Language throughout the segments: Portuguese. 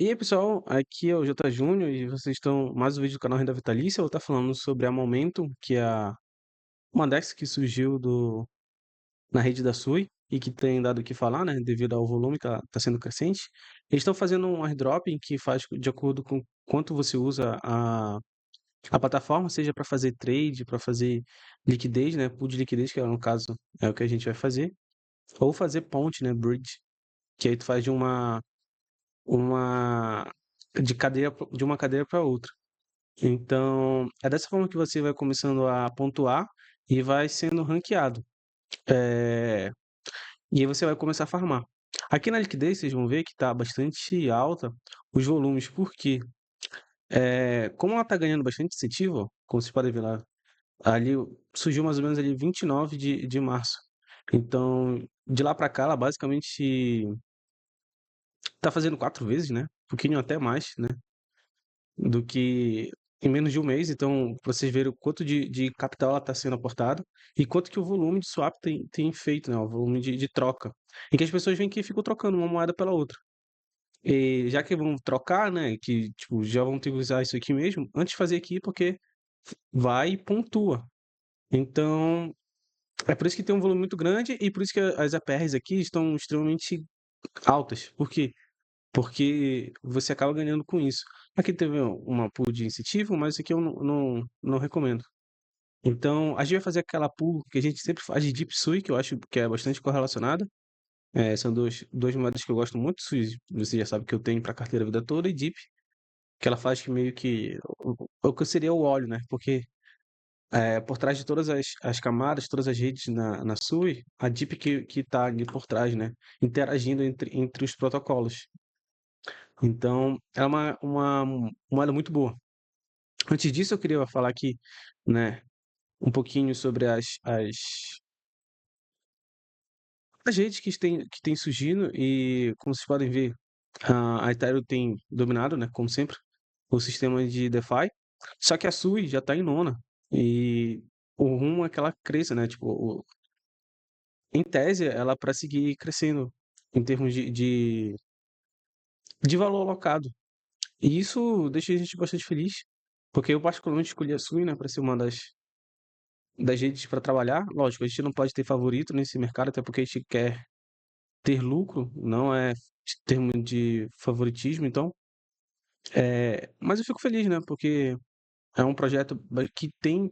E aí, pessoal, aqui é o J Júnior e vocês estão mais um vídeo do canal Renda Vitalícia. Eu vou estar falando sobre a Momentum, que é uma DEX que surgiu na rede da Sui e que tem dado o que falar, né, devido ao volume que tá sendo crescente. Eles estão fazendo um airdropping que faz de acordo com quanto você usa a plataforma, seja para fazer trade, para fazer liquidez, né, pool de liquidez, que no caso é o que a gente vai fazer, ou fazer ponte, né, bridge, que aí tu faz uma de uma cadeira para outra. Então, é dessa forma que você vai começando a pontuar e vai sendo ranqueado. É, E aí você vai começar a farmar. Aqui na liquidez, vocês vão ver que está bastante alta os volumes. Por quê? Como ela está ganhando bastante incentivo, ó, como vocês podem ver lá, ali surgiu mais ou menos ali 29 de março. Então, de lá para cá, ela basicamente está fazendo 4 vezes, né? Um pouquinho até mais, né? Do que em menos de um mês. Então, pra vocês verem o quanto de capital ela está sendo aportada e quanto que o volume de swap tem feito, né? O volume de troca. E que as pessoas vêm aqui e ficam trocando uma moeda pela outra. E já que vão trocar, né? Que tipo, já vão ter que usar isso aqui mesmo, antes de fazer aqui, porque vai e pontua. Então, é por isso que tem um volume muito grande e por isso que as APRs aqui estão extremamente altas. Por quê? Porque você acaba ganhando com isso. Aqui teve uma pool de incentivo, mas isso aqui eu não recomendo. Então, a gente vai fazer aquela pool que a gente sempre faz de Deep Sui, que eu acho que é bastante correlacionada. São duas moedas que eu gosto muito. Sui, você já sabe que eu tenho para carteira a vida toda, e Deep, que ela faz que meio que o que seria o óleo, né? Porque por trás de todas as camadas, todas as redes na Sui, a Deep que tá ali por trás, né? Interagindo entre os protocolos. Então, é uma moeda muito boa. Antes disso, eu queria falar aqui, né, um pouquinho sobre as redes que tem surgindo e, como vocês podem ver, a Ethereum tem dominado, né, como sempre, o sistema de DeFi, só que a Sui já está em nona e o rumo é que ela cresça, né, tipo, em tese, ela para seguir crescendo em termos de valor alocado. E isso deixa a gente bastante feliz, porque eu particularmente escolhi a Sui, né, para ser uma das redes para trabalhar. Lógico, a gente não pode ter favorito nesse mercado, até porque a gente quer ter lucro, não é termo de favoritismo, então. Mas eu fico feliz, né, porque é um projeto que tem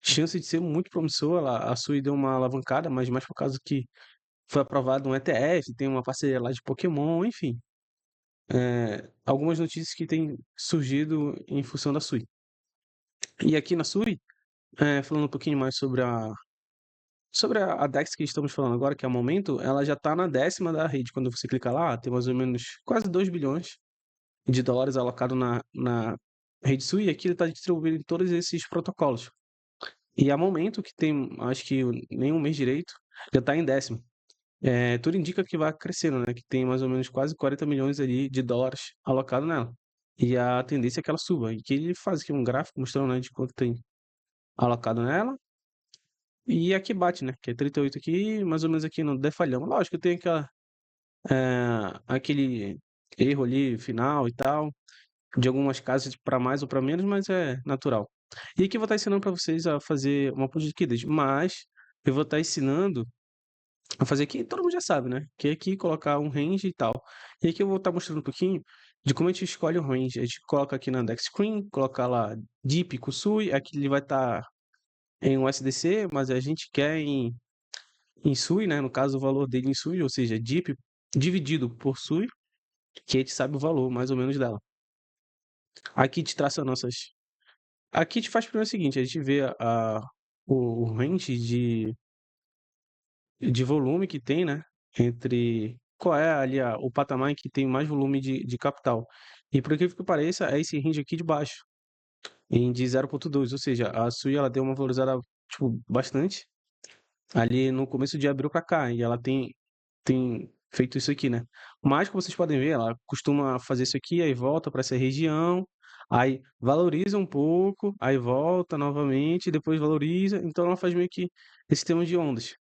chance de ser muito promissor. A Sui deu uma alavancada, mas mais por causa que foi aprovado um ETF, tem uma parceria lá de Pokémon, enfim. Algumas notícias que têm surgido em função da Sui. E aqui na Sui, falando um pouquinho mais sobre a DEX que estamos falando agora, que é o momento, ela já está na 10ª da rede. Quando você clica lá, tem mais ou menos quase 2 bilhões de dólares alocado na rede Sui, e aqui ele está distribuído em todos esses protocolos. E a momento, que tem, acho que nem um mês direito, já está em 10º. Tudo indica que vai crescendo, né? Que tem mais ou menos quase 40 milhões ali de dólares alocado nela. E a tendência é que ela suba. E que ele faz aqui um gráfico mostrando, né, de quanto tem alocado nela. E aqui bate, né? Que é 38 aqui, mais ou menos aqui no defalhão. Lógico, tem aquele erro ali final e tal, de algumas casas para mais ou para menos, mas é natural. E aqui eu vou estar ensinando para vocês a fazer uma ponte de liquidez, mas eu vou estar ensinando a fazer aqui, todo mundo já sabe, né? Que é aqui colocar um range e tal. E aqui eu vou estar mostrando um pouquinho de como a gente escolhe o range. A gente coloca aqui na Dex Screen, colocar lá Deep, Kusui, aqui ele vai estar em USDC, mas a gente quer em Sui, né? No caso, o valor dele em Sui, ou seja, DIP dividido por Sui, que a gente sabe o valor mais ou menos dela. Aqui te traça nossas. Aqui te faz primeiro o seguinte: a gente vê o range de volume que tem, né? Entre qual é ali o patamar em que tem mais volume de capital. E por incrível que pareça, é esse range aqui de baixo, em de 0,2. Ou seja, a Sui ela deu uma valorizada tipo, bastante ali no começo de abril para cá, e ela tem feito isso aqui, né? Mas, como vocês podem ver, ela costuma fazer isso aqui, aí volta para essa região, aí valoriza um pouco, aí volta novamente, depois valoriza. Então, ela faz meio que esse sistema de ondas.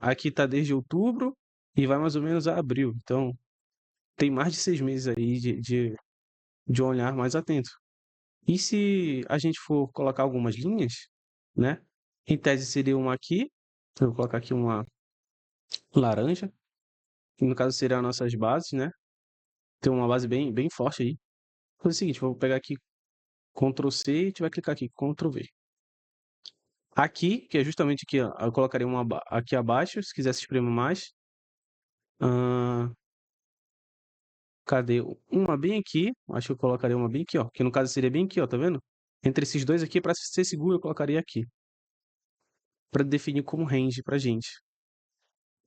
Aqui está desde outubro e vai mais ou menos a abril. Então, tem mais de 6 meses aí de um olhar mais atento. E se a gente for colocar algumas linhas, né? Em tese seria uma aqui, eu vou colocar aqui uma laranja, que no caso seria as nossas bases, né? Tem uma base bem forte aí. Vou fazer o seguinte, vou pegar aqui Ctrl C e a gente vai clicar aqui, Ctrl V. Aqui, que é justamente aqui, ó, eu colocaria uma aqui abaixo, se quisesse espremer mais. Ahn, cadê? Uma bem aqui, acho que eu colocaria uma bem aqui, ó, que no caso seria bem aqui, ó, tá vendo? Entre esses dois aqui, para ser seguro, eu colocaria aqui, para definir como range pra gente.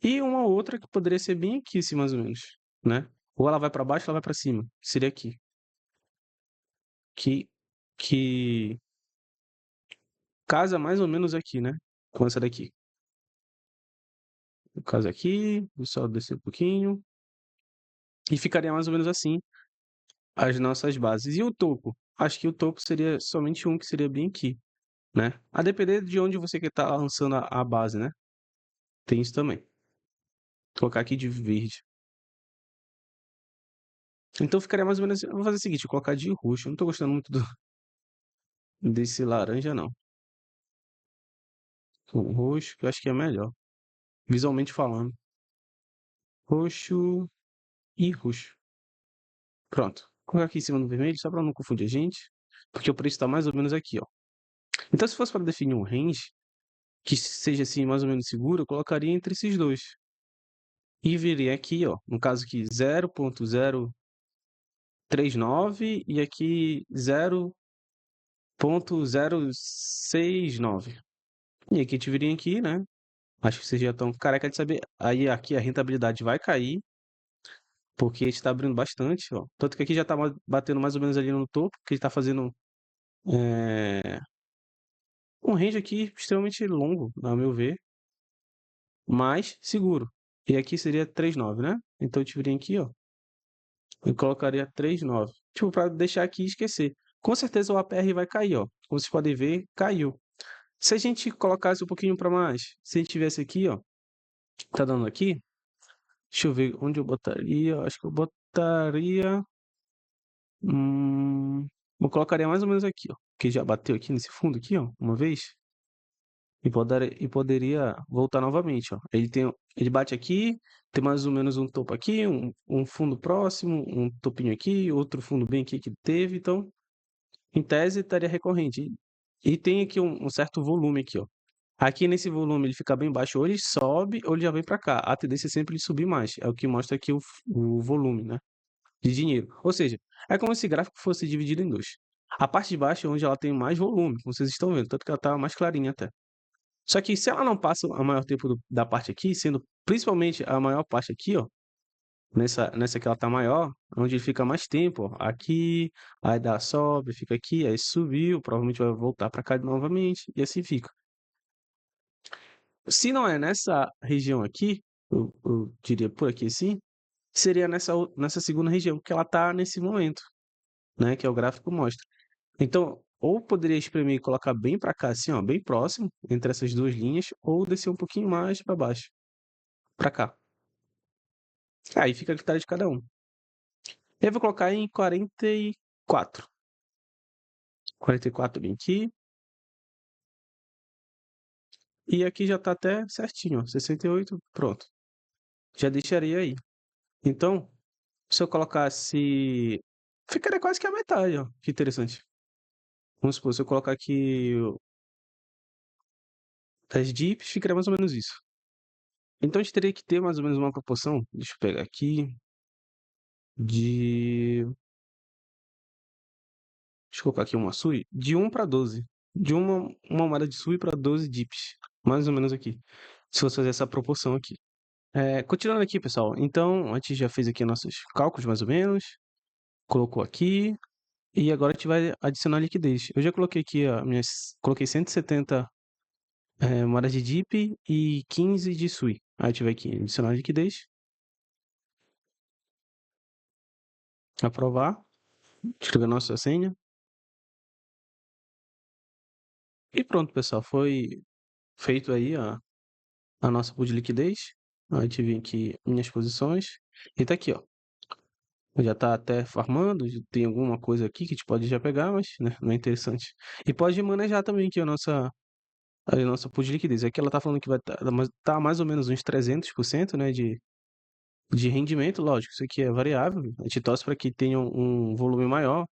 E uma outra que poderia ser bem aqui, assim, mais ou menos, né? Ou ela vai para baixo, ou ela vai para cima. Seria aqui. Que, que casa mais ou menos aqui, né? Com essa daqui. No caso aqui, vou só descer um pouquinho. E ficaria mais ou menos assim as nossas bases. E o topo? Acho que o topo seria somente um que seria bem aqui, né? A depender de onde você quer estar lançando a base, né? Tem isso também. Vou colocar aqui de verde. Então ficaria mais ou menos. Eu vou fazer o seguinte, vou colocar de roxo. Eu não tô gostando muito desse laranja, não. O roxo, que eu acho que é melhor. Visualmente falando. Roxo e roxo. Pronto. Vou colocar aqui em cima do vermelho, só para não confundir a gente. Porque o preço está mais ou menos aqui, ó. Então, se fosse para definir um range que seja assim mais ou menos seguro, eu colocaria entre esses dois. E viria aqui, ó, no caso aqui 0.039 e aqui 0.069. E aqui a gente viria aqui, né? Acho que vocês já estão careca de saber. Aí aqui a rentabilidade vai cair, porque a gente está abrindo bastante, ó. Tanto que aqui já está batendo mais ou menos ali no topo, que ele está fazendo é, um range aqui extremamente longo, a meu ver, mas seguro. E aqui seria 3,9, né? Então a gente viria aqui, ó, e colocaria 3,9. Tipo, para deixar aqui e esquecer. Com certeza o APR vai cair, ó. Como vocês podem ver, caiu. Se a gente colocasse um pouquinho para mais, se a gente tivesse aqui, ó, tá dando aqui, deixa eu ver onde eu botaria. Acho que eu botaria. Hum, eu colocaria mais ou menos aqui, ó. Que já bateu aqui nesse fundo aqui, ó, uma vez. E poderia voltar novamente, ó. Ele bate aqui, tem mais ou menos um topo aqui, um fundo próximo, um topinho aqui, outro fundo bem aqui que teve. Então, em tese, estaria recorrente. E tem aqui um certo volume aqui, ó. Aqui nesse volume ele fica bem baixo, ou ele sobe ou ele já vem para cá. A tendência é sempre ele subir mais. É o que mostra aqui o volume, né? De dinheiro. Ou seja, é como se esse gráfico fosse dividido em dois. A parte de baixo é onde ela tem mais volume, como vocês estão vendo, tanto que ela está mais clarinha até. Só que se ela não passa a maior tempo da parte aqui, sendo principalmente a maior parte aqui, ó, nessa que ela tá maior, onde ele fica mais tempo, ó, aqui, aí dá sobe, fica aqui, aí subiu, provavelmente vai voltar para cá novamente, e assim fica. Se não é nessa região aqui, eu diria por aqui assim, seria nessa segunda região que ela tá nesse momento, né, que é o gráfico mostra. Então, ou poderia espremer e colocar bem para cá, assim, ó, bem próximo, entre essas duas linhas, ou descer um pouquinho mais para baixo, para cá. Aí fica a critério de cada um. Eu vou colocar em 44. 44 bem aqui. E aqui já tá até certinho, ó. 68, pronto. Já deixaria aí. Então, se eu colocasse. Ficaria quase que a metade, ó. Que interessante. Vamos supor, se eu colocar aqui as dips, ficaria mais ou menos isso. Então a gente teria que ter mais ou menos uma proporção. Deixa eu pegar aqui. De. Deixa eu colocar aqui uma SUI. De 1 para 12. De uma moeda de SUI para 12 dips. Mais ou menos aqui. Se fosse fazer essa proporção aqui. Continuando aqui, pessoal. Então, a gente já fez aqui nossos cálculos, mais ou menos. Colocou aqui. E agora a gente vai adicionar liquidez. Eu já coloquei aqui, ó, coloquei 170 moedas de DIP e 15 de SUI. Aí a gente vai aqui, adicionar liquidez. Aprovar. Escrever a nossa senha. E pronto, pessoal. Foi feito aí a nossa pool de liquidez. A gente vem aqui minhas posições. E tá aqui, ó. Já tá até farmando, tem alguma coisa aqui que a gente pode já pegar, mas, né, não é interessante. E pode manejar também aqui a nossa pool de liquidez. Aqui ela tá falando que vai tá mais ou menos uns 300%, né, de rendimento, lógico, isso aqui é variável. A gente torce para que tenha um volume maior.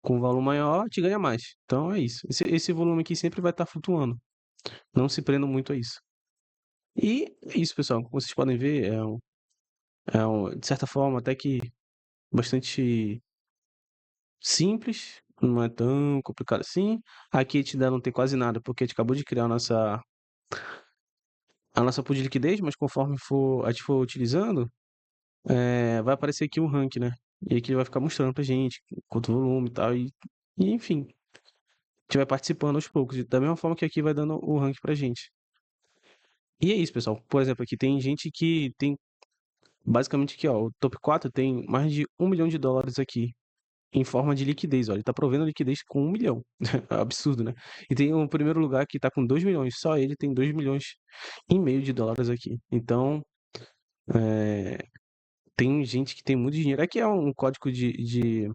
Com um volume maior, te ganha mais. Então é isso. Esse volume aqui sempre vai estar flutuando. Não se prendam muito a isso. E é isso, pessoal. Como vocês podem ver, de certa forma, até que bastante simples. Não é tão complicado assim. Aqui a gente ainda não tem quase nada, porque a gente acabou de criar a nossa pool de liquidez, mas conforme a gente for utilizando, vai aparecer aqui o rank, né? E aqui ele vai ficar mostrando pra gente quanto volume e tal. E enfim, a gente vai participando aos poucos. Da mesma forma que aqui vai dando o rank pra gente. E é isso, pessoal. Por exemplo, aqui tem gente que tem, basicamente aqui, ó, o top 4 tem mais de US$ 1 milhão aqui, em forma de liquidez, ó. Ele tá provendo liquidez com 1 milhão. Absurdo, né? E tem um primeiro lugar que tá com 2 milhões. Só ele tem 2,5 milhões aqui. Então, é, tem gente que tem muito dinheiro. Aqui é um código de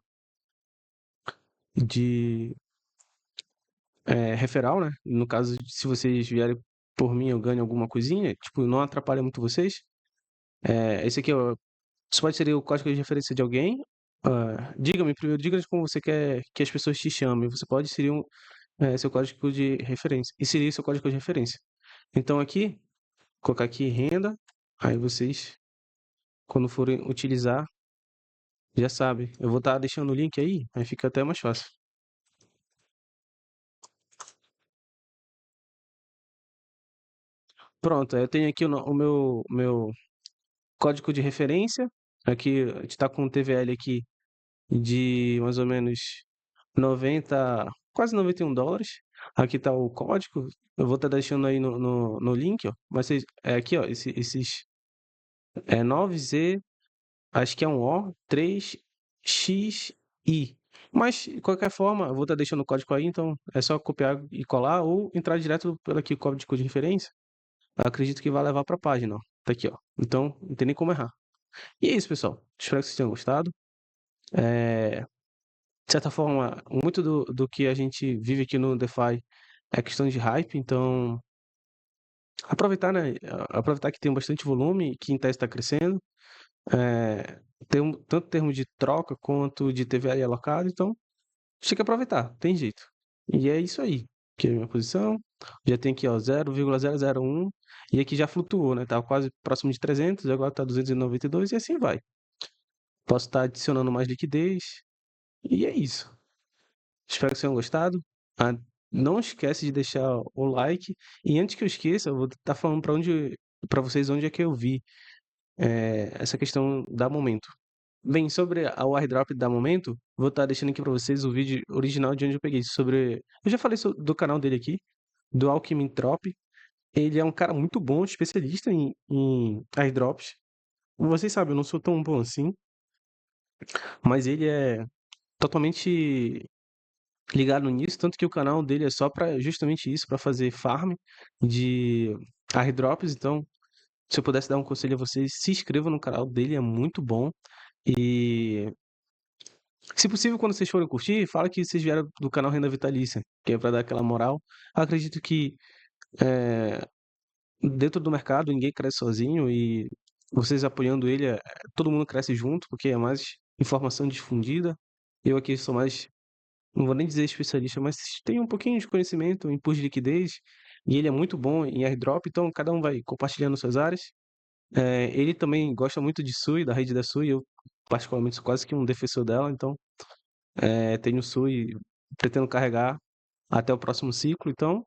referral, né? No caso, se vocês vierem por mim, eu ganho alguma coisinha. Tipo, não atrapalha muito vocês. Esse aqui, ó, isso pode ser o código de referência de alguém. Diga-me primeiro, diga como você quer que as pessoas te chamem. Você pode inserir seu código de referência. Inserir seu código de referência. Então aqui, colocar aqui renda. Aí vocês, quando forem utilizar, já sabem. Eu vou estar deixando o link aí fica até mais fácil. Pronto, eu tenho aqui o meu código de referência. Aqui a gente está com um TVL aqui de mais ou menos 90, quase US$ 91. Aqui tá o código. Eu vou estar deixando aí no link, ó. Mas aqui, ó, esses 9Z, acho que é um O3XI. Mas, de qualquer forma, eu vou estar deixando o código aí, então é só copiar e colar ou entrar direto pelo aqui, código de referência. Eu acredito que vai levar para a página, ó. Tá aqui, ó. Então, não tem nem como errar. E é isso, pessoal. Espero que vocês tenham gostado. De certa forma, muito do que a gente vive aqui no DeFi é questão de hype, então aproveitar, né? Aproveitar que tem bastante volume, que em tese está crescendo, tem tanto termo de troca quanto de TVL alocado, então tem que aproveitar, tem jeito. E é isso aí, que é a minha posição. Já tem aqui, ó, 0,001, e aqui já flutuou, né? Tava quase próximo de 300, agora tá 292 e assim vai. Posso estar adicionando mais liquidez, e é isso. Espero que vocês tenham gostado. Ah, não esquece de deixar o like. E antes que eu esqueça, eu vou estar falando para vocês onde é que eu vi essa questão da Momento. Bem, sobre o airdrop da Momento, vou estar deixando aqui para vocês o vídeo original de onde eu peguei. Eu já falei do canal dele aqui, do Alchemyntrop. Ele é um cara muito bom, especialista em airdrops. Vocês sabem, eu não sou tão bom assim, mas ele é totalmente ligado nisso, tanto que o canal dele é só para justamente isso, para fazer farm de airdrops. Então, se eu pudesse dar um conselho a vocês, se inscrevam no canal dele, é muito bom. E, se possível, quando vocês forem curtir, fala que vocês vieram do canal Renda Vitalícia, que é para dar aquela moral. Eu acredito que dentro do mercado ninguém cresce sozinho e vocês apoiando ele, todo mundo cresce junto, porque é mais informação difundida. Eu aqui sou mais, não vou nem dizer especialista, mas tem um pouquinho de conhecimento em pools de liquidez, e ele é muito bom em airdrop, então cada um vai compartilhando suas áreas. Ele também gosta muito de Sui, da rede da Sui, eu particularmente sou quase que um defensor dela, então tenho Sui e pretendo carregar até o próximo ciclo, então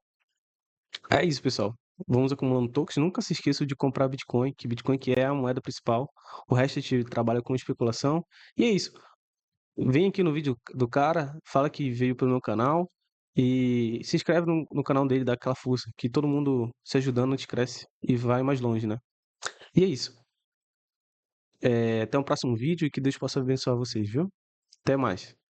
é isso, pessoal. Vamos acumulando tokens, nunca se esqueçam de comprar Bitcoin, que Bitcoin que é a moeda principal, o resto a gente trabalha com especulação, e é isso. Vem aqui no vídeo do cara, fala que veio pelo meu canal e se inscreve no canal dele, dá aquela força, que todo mundo se ajudando a gente cresce e vai mais longe, né? E é isso. Até o próximo vídeo e que Deus possa abençoar vocês, viu? Até mais.